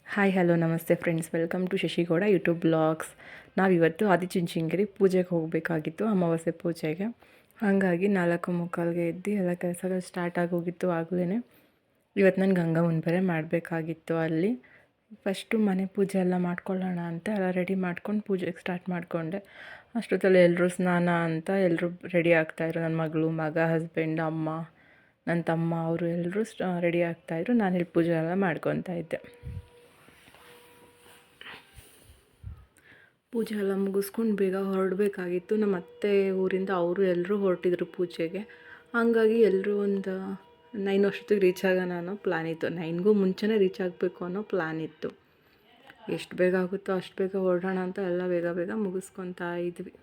Hi hello ನಮಸ್ತೆ friends, welcome to Shashi Gowda YouTube blogs. ನಾವಿವತ್ತು ಆದಿಚುಂಚನಗಿರಿ ಪೂಜೆಗೆ ಹೋಗಬೇಕಾಗಿತ್ತು, ಅಮಾವಾಸ್ಯೆ ಪೂಜೆಗೆ. ಹಾಗಾಗಿ 4:45ಗೆ ಎದ್ದು ಎಲ್ಲ ಕೆಲಸಗಳು ಸ್ಟಾರ್ಟ್ ಆಗೋಗಿತ್ತು ಆಗಲೇ. ಇವತ್ತು ನಾನು ಗಂಗಮ್ಮನ ಬೇರೆ ಮಾಡಬೇಕಾಗಿತ್ತು. ಅಲ್ಲಿ ಫಸ್ಟು ಮನೆ ಪೂಜೆ ಎಲ್ಲ ಮಾಡ್ಕೊಳ್ಳೋಣ ಅಂತ ಎಲ್ಲ ರೆಡಿ ಮಾಡ್ಕೊಂಡು ಪೂಜೆಗೆ ಸ್ಟಾರ್ಟ್ ಮಾಡಿಕೊಂಡೆ. ಅಷ್ಟೊತ್ತಲ್ಲಿ ಎಲ್ಲರೂ ಸ್ನಾನ ಅಂತ ಎಲ್ಲರೂ ರೆಡಿ ಆಗ್ತಾಯಿದ್ರು. ನನ್ನ ಮಗಳು, ಮಗ, ಹಸ್ಬೆಂಡ್, ಅಮ್ಮ, ನನ್ನ ತಮ್ಮ ಅವರು ಎಲ್ಲರೂ ರೆಡಿ ಆಗ್ತಾಯಿದ್ರು. ನಾನಿಲ್ಲಿ ಪೂಜೆ ಎಲ್ಲ ಮಾಡ್ಕೊತಾ ಇದ್ದೆ. ಪೂಜೆ ಎಲ್ಲ ಮುಗಿಸ್ಕೊಂಡು ಬೇಗ ಹೊರಡಬೇಕಾಗಿತ್ತು. ನಮ್ಮ ಅತ್ತೆ ಊರಿಂದ ಅವರು ಎಲ್ಲರೂ ಹೊರಟಿದ್ರು ಪೂಜೆಗೆ. ಹಾಗಾಗಿ ಎಲ್ಲರೂ ಒಂದು 9 ಅಷ್ಟೊತ್ತಿಗೆ ರೀಚ್ ಆಗೋಣ ಅನ್ನೋ ಪ್ಲ್ಯಾನ್ ಇತ್ತು. 9ಗೂ ಮುಂಚೆನೇ ರೀಚ್ ಆಗಬೇಕು ಅನ್ನೋ ಪ್ಲ್ಯಾನ್ ಇತ್ತು. ಎಷ್ಟು ಬೇಗ ಆಗುತ್ತೋ ಅಷ್ಟು ಬೇಗ ಹೊರಡೋಣ ಅಂತ ಎಲ್ಲ ಬೇಗ ಬೇಗ ಮುಗಿಸ್ಕೊತಾ ಇದ್ವಿ.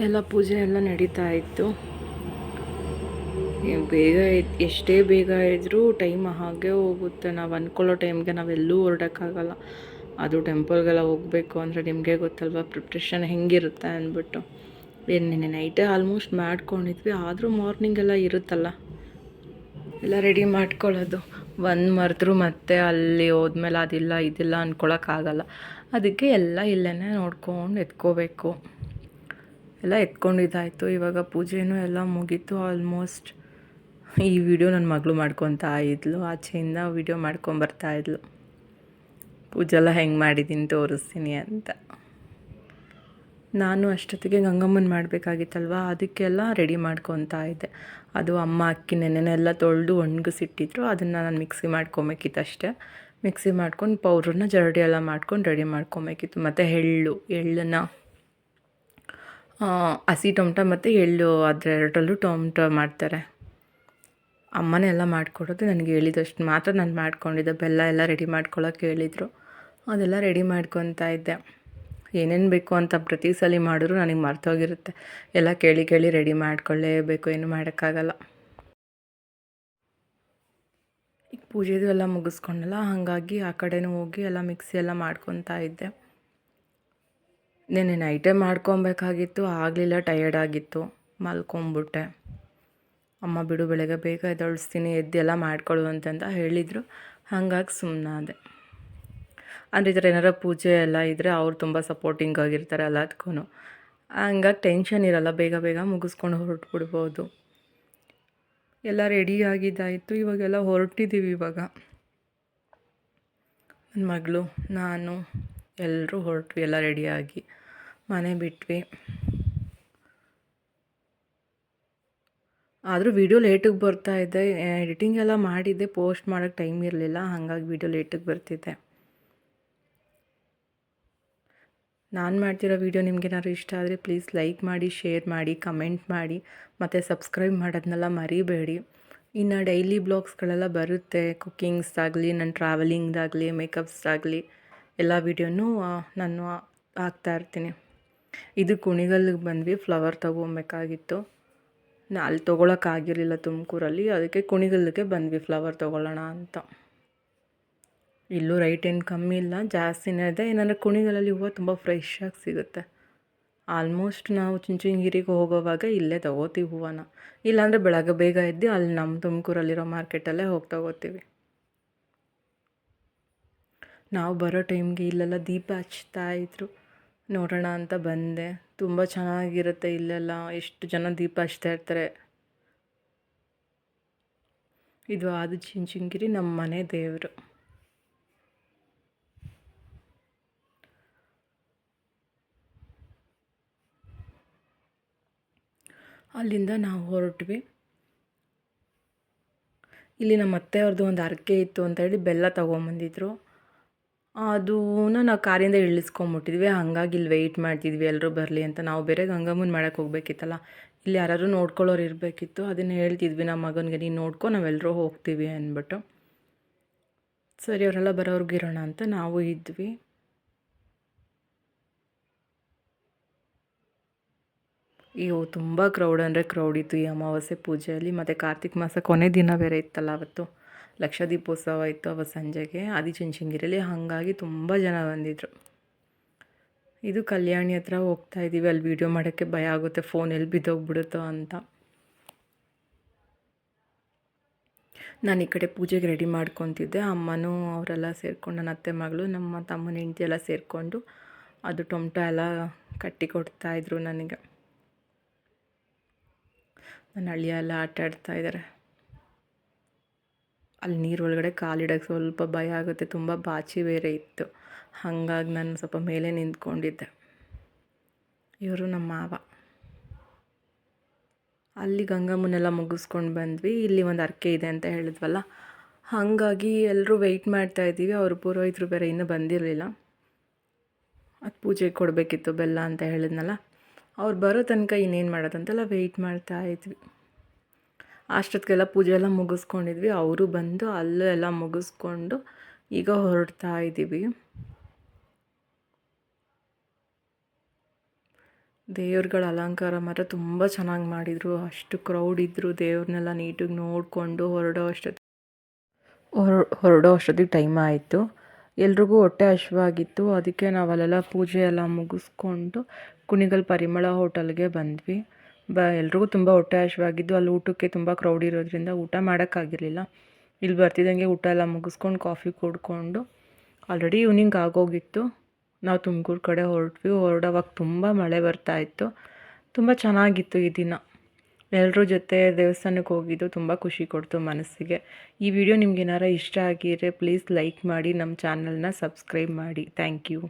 ಎಲ್ಲ ಪೂಜೆ ಎಲ್ಲ ನಡೀತಾ ಇತ್ತು. ಬೇಗ ಎಷ್ಟೇ ಬೇಗ ಇದ್ದರೂ ಟೈಮ್ ಹಾಗೆ ಹೋಗುತ್ತೆ. ನಾವು ಅಂದ್ಕೊಳ್ಳೋ ಟೈಮ್ಗೆ ನಾವೆಲ್ಲೂ ಹೊರಡೋಕ್ಕಾಗಲ್ಲ. ಅದು ಟೆಂಪಲ್ಗೆಲ್ಲ ಹೋಗಬೇಕು ಅಂದರೆ ನಿಮಗೆ ಗೊತ್ತಲ್ವ ಪ್ರಿಪ್ರೇಷನ್ ಹೆಂಗಿರುತ್ತೆ ಅಂದ್ಬಿಟ್ಟು. ನಿನ್ನೆ ನೈಟೇ ಆಲ್ಮೋಸ್ಟ್ ಮಾಡ್ಕೊಂಡಿದ್ವಿ, ಆದರೂ ಮಾರ್ನಿಂಗೆಲ್ಲ ಇರುತ್ತಲ್ಲ ಎಲ್ಲ ರೆಡಿ ಮಾಡ್ಕೊಳ್ಳೋದು. ಒಂದು ಮರೆದ್ರೂ ಮತ್ತೆ ಅಲ್ಲಿ ಹೋದ್ಮೇಲೆ ಅದಿಲ್ಲ ಇದಿಲ್ಲ ಅಂದ್ಕೊಳಕ್ಕಾಗಲ್ಲ. ಅದಕ್ಕೆ ಎಲ್ಲ ಇಲ್ಲೇ ನೋಡ್ಕೊಂಡು ಎತ್ಕೋಬೇಕು. ಎಲ್ಲ ಎತ್ಕೊಂಡಿದ್ದಾಯಿತು. ಇವಾಗ ಪೂಜೆನೂ ಎಲ್ಲ ಮುಗೀತು ಆಲ್ಮೋಸ್ಟ್. ಈ ವಿಡಿಯೋ ನನ್ನ ಮಗಳು ಮಾಡ್ಕೊತಾ ಇದ್ಲು, ಆಚೆಯಿಂದ ವಿಡಿಯೋ ಮಾಡ್ಕೊಂಬರ್ತಾಯಿದ್ಲು. ಪೂಜೆ ಎಲ್ಲ ಹೆಂಗೆ ಮಾಡಿದ್ದೀನಿ ತೋರಿಸ್ತೀನಿ ಅಂತ. ನಾನು ಅಷ್ಟೊತ್ತಿಗೆ ಗಂಗಮ್ಮನ ಮಾಡಬೇಕಾಗಿತ್ತಲ್ವ, ಅದಕ್ಕೆಲ್ಲ ರೆಡಿ ಮಾಡ್ಕೊತಾ ಇದ್ದೆ. ಅದು ಅಮ್ಮ ಅಕ್ಕಿ ನೆನೆನೆಲ್ಲ ತೊಳೆದು ಒಣಗಿಸಿಟ್ಟಿದ್ರು. ಅದನ್ನು ನಾನು ಮಿಕ್ಸಿ ಮಾಡ್ಕೊಬೇಕಿತ್ತು ಅಷ್ಟೇ. ಮಿಕ್ಸಿ ಮಾಡ್ಕೊಂಡು ಪೌಡ್ರನ್ನ ಜರಡಿ ಎಲ್ಲ ಮಾಡ್ಕೊಂಡು ರೆಡಿ ಮಾಡ್ಕೊಬೇಕಿತ್ತು. ಮತ್ತು ಎಳ್ಳನ್ನು ಹಸಿ ಟೊಮ್ಟೊ ಮತ್ತು ಎಳ್ಳು ಅದೆರಡರಲ್ಲೂ ಟೊಮ್ಟೊ ಮಾಡ್ತಾರೆ. ಅಮ್ಮನೇ ಎಲ್ಲ ಮಾಡಿಕೊಡೋದು. ನನಗೆ ಹೇಳಿದಷ್ಟು ಮಾತ್ರ ನಾನು ಮಾಡ್ಕೊಂಡಿದ್ದೆ. ಬೆಲ್ಲ ಎಲ್ಲ ರೆಡಿ ಮಾಡ್ಕೊಳ್ಳೋಕೆ ಹೇಳಿದರು, ಅದೆಲ್ಲ ರೆಡಿ ಮಾಡ್ಕೊತಾ ಇದ್ದೆ. ಏನೇನು ಬೇಕು ಅಂತ ಪ್ರತಿ ಸಲ ಮಾಡಿದ್ರು ನನಗೆ ಮರ್ತೋಗಿರುತ್ತೆ. ಎಲ್ಲ ಕೇಳಿ ರೆಡಿ ಮಾಡ್ಕೊಳ್ಳೇಬೇಕು, ಏನು ಮಾಡೋಕ್ಕಾಗಲ್ಲ. ಈಗ ಪೂಜೆದು ಎಲ್ಲ ಮುಗಿಸ್ಕೊಂಡಲ್ಲ, ಹಾಗಾಗಿ ಆ ಕಡೆನೂ ಹೋಗಿ ಎಲ್ಲ ಮಿಕ್ಸಿ ಎಲ್ಲ ಮಾಡ್ಕೊತಾ ಇದ್ದೆ. ನೆನ್ನೆ ನೈಟೇ ಮಾಡ್ಕೊಬೇಕಾಗಿತ್ತು, ಆಗಲಿಲ್ಲ, ಟಯರ್ಡ್ ಆಗಿತ್ತು, ಮಲ್ಕೊಂಬಿಟ್ಟೆ. ಅಮ್ಮ ಬಿಡು ಬೆಳಗ್ಗೆ ಬೇಗ ಎದ್ದೇಳಿಸ್ತೀನಿ, ಎದ್ದೆಲ್ಲ ಮಾಡ್ಕೊಳ್ಳು ಅಂತಂತ ಹೇಳಿದರು. ಹಾಗಾಗಿ ಸುಮ್ಮನಾದೆ. ಅಂದರೆ ಈ ಥರ ಏನಾರ ಪೂಜೆ ಎಲ್ಲ ಇದ್ದರೆ ಅವ್ರು ತುಂಬ ಸಪೋರ್ಟಿಂಗ್ ಆಗಿರ್ತಾರೆ ಎಲ್ಲದಕ್ಕೂ. ಹಂಗಾಗಿ ಟೆನ್ಷನ್ ಇರೋಲ್ಲ, ಬೇಗ ಬೇಗ ಮುಗಿಸ್ಕೊಂಡು ಹೊರಟ್ಬಿಡ್ಬೋದು. ಎಲ್ಲ ರೆಡಿ ಆಗಿದ್ದಾಯಿತು. ಇವಾಗೆಲ್ಲ ಹೊರಟಿದ್ದೀವಿ. ಇವಾಗ ನನ್ನ ಮಗಳು, ನಾನು ಎಲ್ಲರೂ ಹೊರಟ್ವಿ, ಎಲ್ಲ ರೆಡಿಯಾಗಿ ಮನೆ ಬಿಟ್ವಿ. ಆದರೂ ವೀಡಿಯೋ ಲೇಟಿಗೆ ಬರ್ತಾಯಿದ್ದೆ. ಎಡಿಟಿಂಗ್ ಎಲ್ಲ ಮಾಡಿದ್ದೆ, ಪೋಸ್ಟ್ ಮಾಡೋಕ್ಕೆ ಟೈಮ್ ಇರಲಿಲ್ಲ, ಹಾಗಾಗಿ ವೀಡಿಯೋ ಲೇಟಿಗೆ ಬರ್ತಿದ್ದೆ. ನಾನು ಮಾಡ್ತಿರೋ ವೀಡಿಯೋ ನಿಮಗೇನಾದ್ರು ಇಷ್ಟ ಆದರೆ ಪ್ಲೀಸ್ ಲೈಕ್ ಮಾಡಿ, ಶೇರ್ ಮಾಡಿ, ಕಮೆಂಟ್ ಮಾಡಿ, ಮತ್ತು ಸಬ್ಸ್ಕ್ರೈಬ್ ಮಾಡೋದನ್ನೆಲ್ಲ ಮರಿಬೇಡಿ. ಇನ್ನು ಡೈಲಿ ಬ್ಲಾಗ್ಸ್ಗಳೆಲ್ಲ ಬರುತ್ತೆ, ಕುಕ್ಕಿಂಗ್ಸ್ದಾಗಲಿ, ನನ್ನ ಟ್ರಾವೆಲಿಂಗ್ದಾಗಲಿ, ಮೇಕಪ್ಸ್ದಾಗಲಿ ಎಲ್ಲ ವೀಡಿಯೋನೂ ನಾನು ಹಾಕ್ತಾಯಿರ್ತೀನಿ. ಇದು ಕುಣಿಗಲ್ಗೆ ಬಂದ್ವಿ, ಫ್ಲವರ್ ತೊಗೊಬೇಕಾಗಿತ್ತು. ಅಲ್ಲಿ ತೊಗೊಳಕ್ಕಾಗಿರಲಿಲ್ಲ ತುಮಕೂರಲ್ಲಿ, ಅದಕ್ಕೆ ಕುಣಿಗಲ್ಗೆ ಬಂದ್ವಿ ಫ್ಲವರ್ ತೊಗೊಳ್ಳೋಣ ಅಂತ. ಇಲ್ಲೂ ರೈಟ್ ಏನು ಕಮ್ಮಿ ಇಲ್ಲ, ಜಾಸ್ತಿನೇ ಇದೆ. ಏನಂದರೆ ಕುಣಿಗಲಲ್ಲಿ ಹೂವು ತುಂಬ ಫ್ರೆಶ್ಶಾಗಿ ಸಿಗುತ್ತೆ. ಆಲ್ಮೋಸ್ಟ್ ನಾವು ಚುಂಚನಗಿರಿಗೆ ಹೋಗೋವಾಗ ಇಲ್ಲೇ ತೊಗೋತೀವಿ ಹೂವನ. ಇಲ್ಲಾಂದರೆ ಬೆಳಗ್ಗೆ ಬೇಗ ಎದ್ದು ಅಲ್ಲಿ ನಮ್ಮ ತುಮಕೂರಲ್ಲಿರೋ ಮಾರ್ಕೆಟಲ್ಲೇ ಹೋಗಿ ತೊಗೋತೀವಿ. ನಾವು ಬರೋ ಟೈಮ್ಗೆ ಇಲ್ಲೆಲ್ಲ ದೀಪ ಹಚ್ತಾಯಿದ್ರು, ನೋಡೋಣ ಅಂತ ಬಂದೆ. ತುಂಬ ಚೆನ್ನಾಗಿರುತ್ತೆ ಇಲ್ಲೆಲ್ಲ, ಎಷ್ಟು ಜನ ದೀಪ ಹಚ್ತಾ ಇರ್ತಾರೆ. ಇದು ಆದಿಚುಂಚನಗಿರಿ ನಮ್ಮ ಮನೆ ದೇವರು. ಅಲ್ಲಿಂದ ನಾವು ಹೊರಟ್ವಿ. ಇಲ್ಲಿ ನಮ್ಮ ಅತ್ತೆಯವ್ರದ್ದು ಒಂದು ಹರಕೆ ಇತ್ತು ಅಂತ ಹೇಳಿ ಬೆಲ್ಲ ತೊಗೊಂಬಂದಿದ್ರು. ಅದನ್ನ ನಾವು ಕಾರಿಂದ ಇಳಿಸ್ಕೊಂಬಿಟ್ಟಿದ್ವಿ. ಹಾಗಾಗಿ ಇಲ್ಲಿ ವೆಯ್ಟ್ ಮಾಡ್ತಿದ್ವಿ ಎಲ್ಲರೂ ಬರಲಿ ಅಂತ. ನಾವು ಬೇರೆ ಗಂಗಮ್ಮನ ಮಾಡೋಕ್ಕೆ ಹೋಗ್ಬೇಕಿತ್ತಲ್ಲ, ಇಲ್ಲಿ ಯಾರಾದ್ರು ನೋಡ್ಕೊಳ್ಳೋರು ಇರಬೇಕಿತ್ತು. ಅದನ್ನು ಹೇಳ್ತಿದ್ವಿ ನಮ್ಮ ಮಗನಿಗೆ, ನೀನು ನೋಡ್ಕೊ, ನಾವೆಲ್ಲರೂ ಹೋಗ್ತೀವಿ ಅಂದ್ಬಿಟ್ಟು. ಸರಿ, ಅವರೆಲ್ಲ ಬರೋರ್ಗೆ ಇರೋಣ ಅಂತ ನಾವು ಇದ್ವಿ. ಅಯ್ಯೋ, ತುಂಬ ಕ್ರೌಡ್ ಅಂದರೆ ಕ್ರೌಡ್ ಇತ್ತು ಈ ಅಮಾವಾಸ್ಯೆ ಪೂಜೆಯಲ್ಲಿ. ಮತ್ತು ಕಾರ್ತಿಕ ಮಾಸ ಕೊನೆ ದಿನ ಬೇರೆ ಇತ್ತಲ್ಲ ಅವತ್ತು. ಲಕ್ಷ ದೀಪೋತ್ಸವ ಇತ್ತು ಅವತ್ತು ಸಂಜೆಗೆ ಆದಿಚುಂಚನಗಿರಿಯಲ್ಲಿ. ಹಾಗಾಗಿ ತುಂಬ ಜನ ಬಂದಿದ್ದರು. ಇದು ಕಲ್ಯಾಣಿ ಹತ್ರ ಹೋಗ್ತಾಯಿದ್ದೀವಿ. ಅಲ್ಲಿ ವೀಡಿಯೋ ಮಾಡೋಕ್ಕೆ ಭಯ ಆಗುತ್ತೆ, ಫೋನ್ ಎಲ್ಲಿ ಬಿದ್ದೋಗ್ಬಿಡುತ್ತೋ ಅಂತ. ನಾನು ಈ ಕಡೆ ಪೂಜೆಗೆ ರೆಡಿ ಮಾಡ್ಕೊತಿದ್ದೆ. ಅಮ್ಮನೂ ಅವರೆಲ್ಲ ಸೇರಿಕೊಂಡು ನನ್ನ ಅತ್ತೆ ಮಗಳು, ನಮ್ಮ ತಮ್ಮನ ಹೆಂಡತಿ ಎಲ್ಲ ಸೇರಿಕೊಂಡು ಅದು ಟೊಮ್ಟೊ ಎಲ್ಲ ಕಟ್ಟಿ ಕೊಡ್ತಾಯಿದ್ರು ನನಗೆ. ನನ್ನ ಅಳಿಯ ಎಲ್ಲ ಆಟ ಆಡ್ತಾಯಿದ್ದಾರೆ. ಅಲ್ಲಿ ನೀರೊಳಗಡೆ ಕಾಲಿಡೋಕ್ಕೆ ಸ್ವಲ್ಪ ಭಯ ಆಗುತ್ತೆ, ತುಂಬ ಬಾಚಿ ಬೇರೆ ಇತ್ತು. ಹಾಗಾಗಿ ನಾನು ಸ್ವಲ್ಪ ಮೇಲೆ ನಿಂತ್ಕೊಂಡಿದ್ದೆ. ಇವರು ನಮ್ಮ ಮಾವ. ಅಲ್ಲಿ ಗಂಗಮ್ಮನೆಲ್ಲ ಮುಗಿಸ್ಕೊಂಡು ಬಂದ್ವಿ. ಇಲ್ಲಿ ಒಂದು ಹರಕೆ ಇದೆ ಅಂತ ಹೇಳಿದ್ವಲ್ಲ, ಹಾಗಾಗಿ ಎಲ್ಲರೂ ವೆಯ್ಟ್ ಮಾಡ್ತಾಯಿದ್ದೀವಿ. ಅವರು ಪುರೋಹಿತರು ಬೇರೆ ಇನ್ನೂ ಬಂದಿರಲಿಲ್ಲ. ಅದು ಪೂಜೆಗೆ ಕೊಡಬೇಕಿತ್ತು ಬೆಲ್ಲ ಅಂತ ಹೇಳಿದ್ನಲ್ಲ, ಅವ್ರು ಬರೋ ತನಕ ಇನ್ನೇನು ಮಾಡೋದಂತೆಲ್ಲ ವೆಯ್ಟ್ ಮಾಡ್ತಾಯಿದ್ವಿ. ಅಷ್ಟೊತ್ತಿಗೆಲ್ಲ ಪೂಜೆ ಎಲ್ಲ ಮುಗಿಸ್ಕೊಂಡಿದ್ವಿ. ಅವರು ಬಂದು ಅಲ್ಲೂ ಎಲ್ಲ ಮುಗಿಸ್ಕೊಂಡು ಈಗ ಹೊರಡ್ತಾ ಇದ್ದೀವಿ. ದೇವ್ರುಗಳ ಅಲಂಕಾರ ಮಾತ್ರ ತುಂಬ ಚೆನ್ನಾಗಿ ಮಾಡಿದರು. ಅಷ್ಟು ಕ್ರೌಡ್ ಇದ್ದರು. ದೇವ್ರನ್ನೆಲ್ಲ ನೀಟಾಗಿ ನೋಡಿಕೊಂಡು ಹೊರಡೋ ಅಷ್ಟೊತ್ತಿಗೆ ಟೈಮ್ ಆಯಿತು. ಎಲ್ರಿಗೂ ಹೊಟ್ಟೆ ಹಶ್ವಾಗಿತ್ತು. ಅದಕ್ಕೆ ನಾವು ಅಲ್ಲೆಲ್ಲ ಪೂಜೆ ಎಲ್ಲ ಮುಗಿಸ್ಕೊಂಡು ಕುಣಿಗಲ್ ಪರಿಮಳ ಹೋಟೆಲ್ಗೆ ಬಂದ್ವಿ. ಎಲ್ರಿಗೂ ತುಂಬ ಹೊಟ್ಟೆ ಹಶ್ವಾಗಿದ್ದು. ಅಲ್ಲಿ ಊಟಕ್ಕೆ ತುಂಬ ಕ್ರೌಡ್ ಇರೋದ್ರಿಂದ ಊಟ ಮಾಡೋಕ್ಕಾಗಿರಲಿಲ್ಲ. ಇಲ್ಲಿ ಬರ್ತಿದ್ದಂಗೆ ಊಟ ಎಲ್ಲ ಮುಗಿಸ್ಕೊಂಡು ಕಾಫಿ ಕುಡ್ಕೊಂಡು ಆಲ್ರೆಡಿ ಈವ್ನಿಂಗ್ ಆಗೋಗಿತ್ತು. ನಾವು ತುಮಕೂರು ಕಡೆ ಹೊರಡೋವಾಗ ತುಂಬ ಮಳೆ ಬರ್ತಾಯಿತ್ತು. ತುಂಬ ಚೆನ್ನಾಗಿತ್ತು ಈ ದಿನ. ಎಲ್ಲರ ಜೊತೆ ದೇವಸ್ಥಾನಕ್ಕೆ ಹೋಗಿದ್ದು ತುಂಬ ಖುಷಿ ಕೊಡ್ತು ಮನಸ್ಸಿಗೆ. ಈ ವಿಡಿಯೋ ನಿಮ್ಗೆ ಏನಾರ ಇಷ್ಟ ಆಗಿದ್ರೆ ಪ್ಲೀಸ್ ಲೈಕ್ ಮಾಡಿ, ನಮ್ಮ ಚಾನಲ್ನ ಸಬ್ಸ್ಕ್ರೈಬ್ ಮಾಡಿ. Thank you.